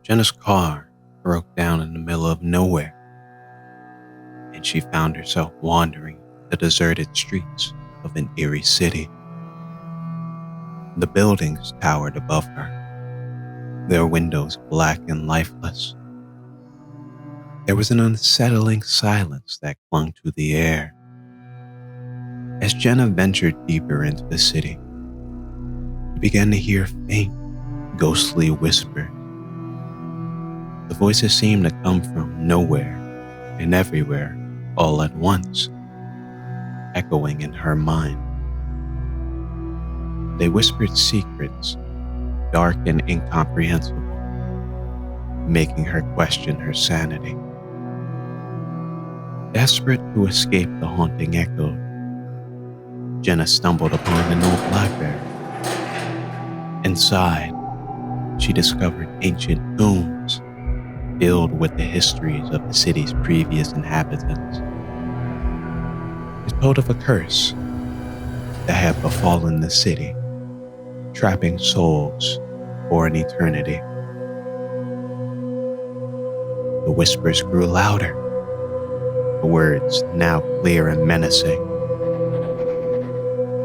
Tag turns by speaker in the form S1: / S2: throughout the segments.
S1: Jenna's car broke down in the middle of nowhere, and she found herself wandering the deserted streets of an eerie city. The buildings towered above her, their windows black and lifeless. There was an unsettling silence that clung to the air. As Jenna ventured deeper into the city, she began to hear faint, ghostly whispers. The voices seemed to come from nowhere and everywhere all at once, echoing in her mind. They whispered secrets, dark and incomprehensible, making her question her sanity. Desperate to escape the haunting echo, Jenna stumbled upon an old library. Inside, she discovered ancient tombs filled with the histories of the city's previous inhabitants. It told of a curse that had befallen the city, trapping souls for an eternity. The whispers grew louder, the words now clear and menacing.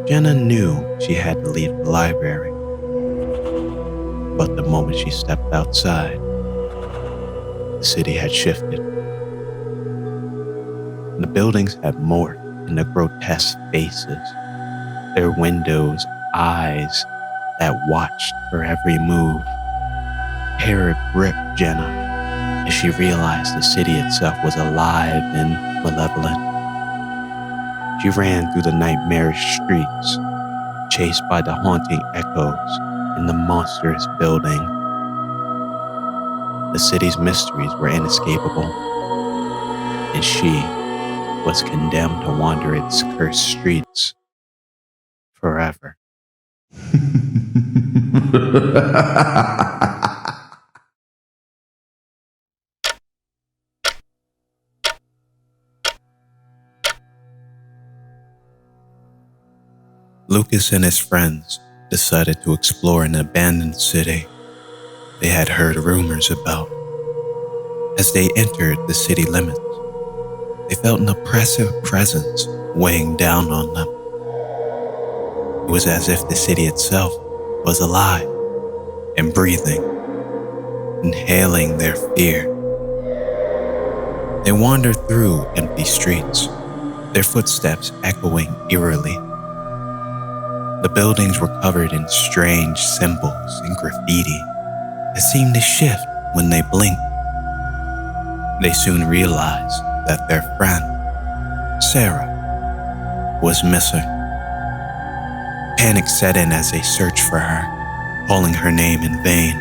S1: Jenna knew she had to leave the library, but the moment she stepped outside, the city had shifted. The buildings had morphed into grotesque faces, their windows eyes that watched her every move. Terror gripped Jenna as she realized the city itself was alive and malevolent. She ran through the nightmarish streets, chased by the haunting echoes in the monstrous building. The city's mysteries were inescapable, and she was condemned to wander its cursed streets forever. Lucas and his friends decided to explore an abandoned city they had heard rumors about. As they entered the city limits, they felt an oppressive presence weighing down on them. It was as if the city itself was alive and breathing, inhaling their fear. They wandered through empty streets, their footsteps echoing eerily. The buildings were covered in strange symbols and graffiti that seemed to shift when they blinked. They soon realized that their friend, Sarah, was missing. Panic set in as they searched for her, calling her name in vain.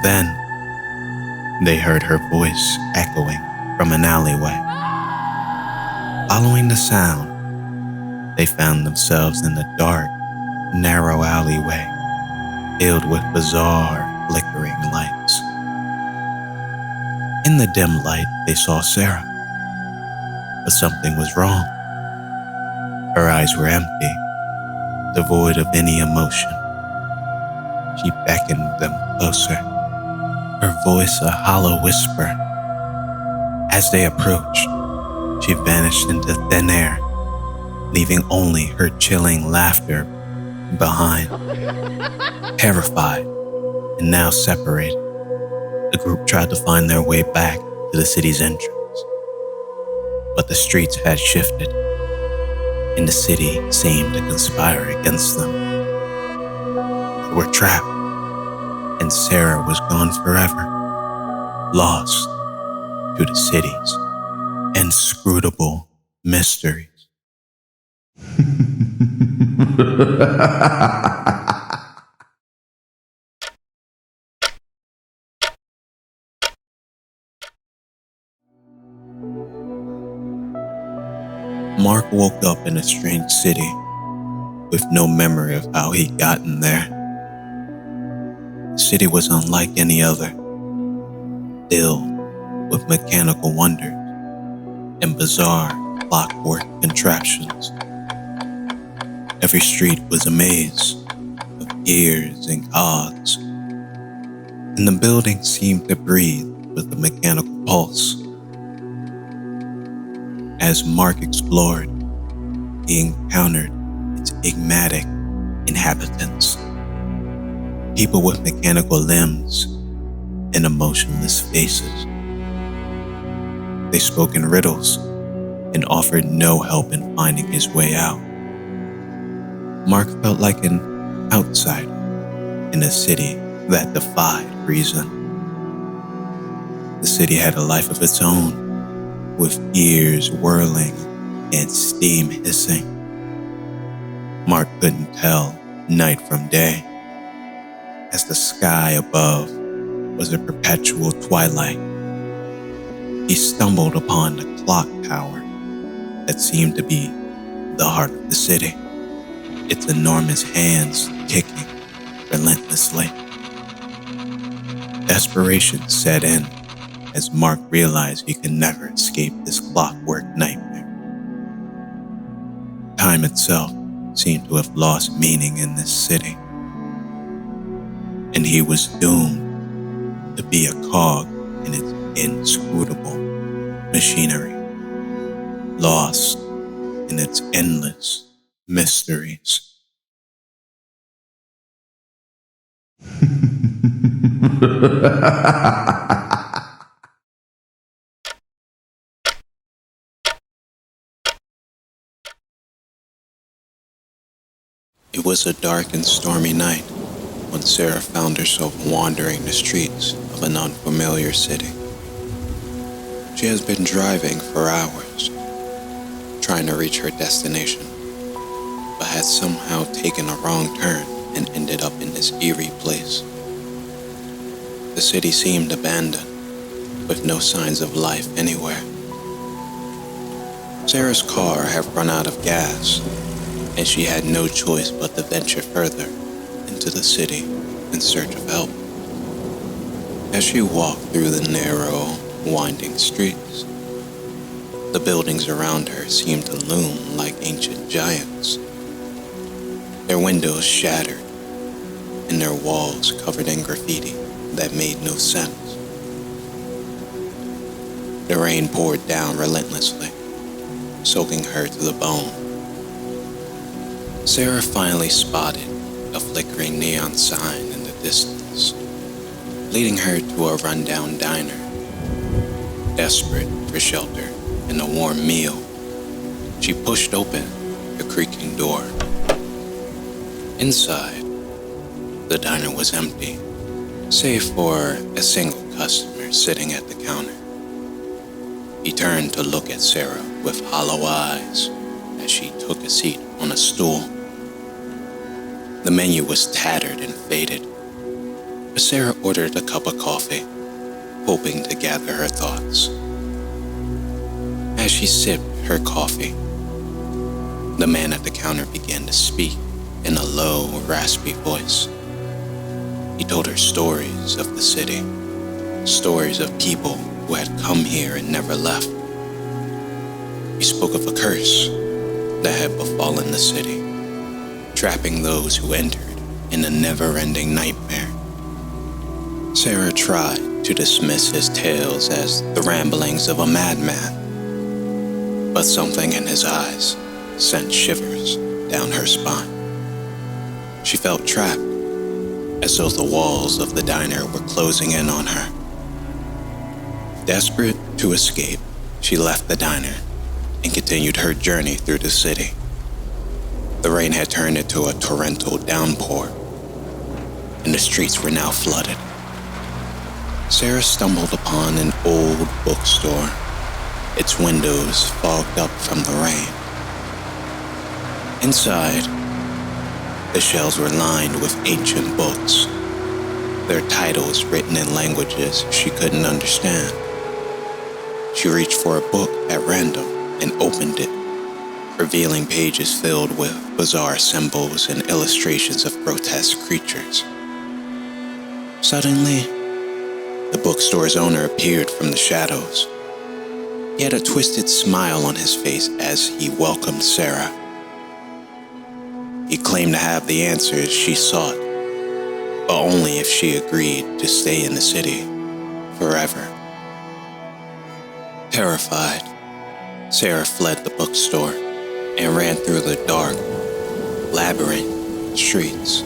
S1: Then, they heard her voice echoing from an alleyway. Following the sound, they found themselves in the dark, narrow alleyway, filled with bizarre, flickering lights. In the dim light, they saw Sarah, but something was wrong. Her eyes were empty, devoid of any emotion. She beckoned them closer, her voice a hollow whisper. As they approached, she vanished into thin air, leaving only her chilling laughter behind. Terrified and now separated, the group tried to find their way back to the city's entrance. But the streets had shifted, and the city seemed to conspire against them. They were trapped, and Sarah was gone forever, lost to the city's inscrutable mysteries. Mark woke up in a strange city with no memory of how he'd gotten there. The city was unlike any other, filled with mechanical wonders and bizarre clockwork contraptions. Every street was a maze of gears and cogs, and the building seemed to breathe with a mechanical pulse. As Mark explored, he encountered its enigmatic inhabitants, people with mechanical limbs and emotionless faces. They spoke in riddles and offered no help in finding his way out. Mark felt like an outsider in a city that defied reason. The city had a life of its own, with gears whirling and steam hissing. Mark couldn't tell night from day, as the sky above was a perpetual twilight. He stumbled upon the clock tower that seemed to be the heart of the city, its enormous hands ticking relentlessly. Desperation set in as Mark realized he could never escape this clockwork nightmare. Time itself seemed to have lost meaning in this city, and he was doomed to be a cog in its inscrutable machinery, lost in its endless mysteries. It was a dark and stormy night when Sarah found herself wandering the streets of an unfamiliar city. She has been driving for hours, trying to reach her destination, but had somehow taken a wrong turn and ended up in this eerie place. The city seemed abandoned, with no signs of life anywhere. Sarah's car had run out of gas, and she had no choice but to venture further into the city in search of help. As she walked through the narrow, winding streets, the buildings around her seemed to loom like ancient giants, their windows shattered and their walls covered in graffiti that made no sense. The rain poured down relentlessly, soaking her to the bone. Sarah finally spotted a flickering neon sign in the distance, leading her to a rundown diner. Desperate for shelter and a warm meal, she pushed open the creaking door. Inside, the diner was empty, save for a single customer sitting at the counter. He turned to look at Sarah with hollow eyes as she took a seat on a stool. The menu was tattered and faded, but Sarah ordered a cup of coffee, hoping to gather her thoughts. As she sipped her coffee, the man at the counter began to speak in a low, raspy voice. He told her stories of the city, stories of people who had come here and never left. He spoke of a curse that had befallen the city, trapping those who entered in a never-ending nightmare. Sarah tried to dismiss his tales as the ramblings of a madman, but something in his eyes sent shivers down her spine. She felt trapped, as though the walls of the diner were closing in on her. Desperate to escape, she left the diner and continued her journey through the city. The rain had turned into a torrential downpour, and the streets were now flooded. Sarah stumbled upon an old bookstore, its windows fogged up from the rain. Inside, the shelves were lined with ancient books, their titles written in languages she couldn't understand. She reached for a book at random and opened it, revealing pages filled with bizarre symbols and illustrations of grotesque creatures. Suddenly, the bookstore's owner appeared from the shadows. He had a twisted smile on his face as he welcomed Sarah. He claimed to have the answers she sought, but only if she agreed to stay in the city forever. Terrified, Sarah fled the bookstore and ran through the dark, labyrinth streets.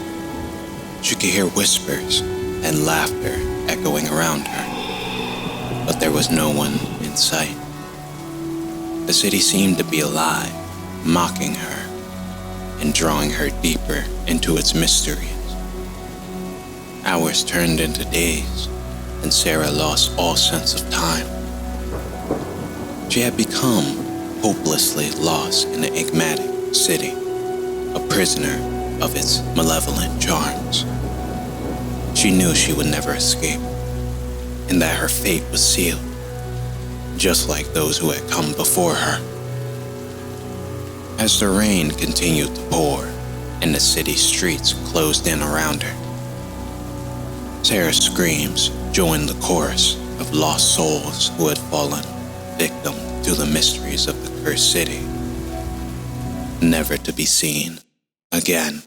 S1: She could hear whispers and laughter echoing around her, but there was no one in sight. The city seemed to be alive, mocking her and drawing her deeper into its mysteries. Hours turned into days, and Sarah lost all sense of time. She had become hopelessly lost in the enigmatic city, a prisoner of its malevolent charms. She knew she would never escape, and that her fate was sealed, just like those who had come before her. As the rain continued to pour and the city streets closed in around her, Sarah's screams joined the chorus of lost souls who had fallen victim to the mysteries of the cursed city, never to be seen again.